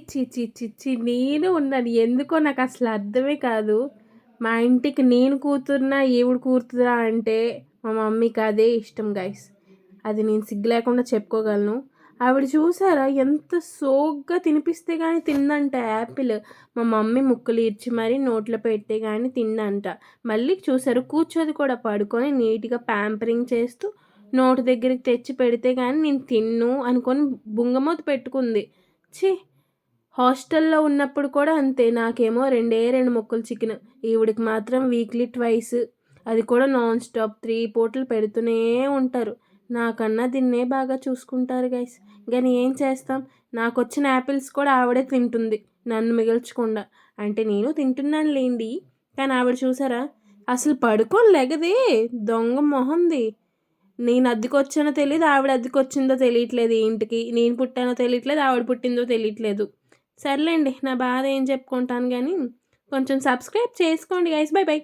ఛీ! ఛీ! ఛీ! ఛీ! నేను ఉన్నాను. ఎందుకో నాకసలు అర్థమే కాదు. మా ఇంటికి నేను కూతురునా, ఈవిడ కూతురా అంటే మా మమ్మీకి అదే ఇష్టం గైస్. అది నేను సిగ్గు లేకుండా చెప్పుకోగలను. ఆవిడ చూసారా ఎంత సోగ్గా తినిపిస్తే గానీ తిందంట యాపిల్. మా మమ్మీ ముక్కలు ఇర్చి మరీ నోట్లో పెడితే గానీ తిందంట. మళ్ళీ చూసారు కూర్చోది కూడా పడుకొని నీట్‌గా ప్యాంపరింగ్ చేస్తూ నోటి దగ్గరికి తెచ్చి పెడితే గానీ నేను తినను అనుకోని బుంగమూత పెట్టుకుంది. ఛీ! హాస్టల్‌లో ఉన్నప్పుడు కూడా అంతే. నాకేమో రెండే 2 ముక్కలు చికెను. ఈవిడకి మాత్రం వీక్లీ ట్వైస్. అది కూడా నాన్ స్టాప్ 3 పూటలు పెడుతూనే ఉంటారు. నాకన్నా దీన్నే బాగా చూసుకుంటారు గైస్. గానీ ఏం చేస్తాం? నాకొచ్చిన యాపిల్స్ కూడా ఆవిడే తింటుంది. నన్ను మిగల్చకుండా. అంటే నేను తింటున్నాను లెండి. కానీ ఆవిడ చూసారా? అసలు పడుకొని లెగదే. దొంగ మొహంది. నేను అద్దెకొచ్చానో తెలీదు. ఆవిడ అద్దెకొచ్చిందో తెలియట్లేదు ఈ ఇంటికి. నేను పుట్టానో తెలియట్లేదు. ఆవిడ పుట్టిందో తెలియట్లేదు. సర్లేండి. నా బాధ ఏం చెప్పుకుంటాను గానీ, కొంచెం సబ్స్క్రైబ్ చేసుకోండి గైస్. By by.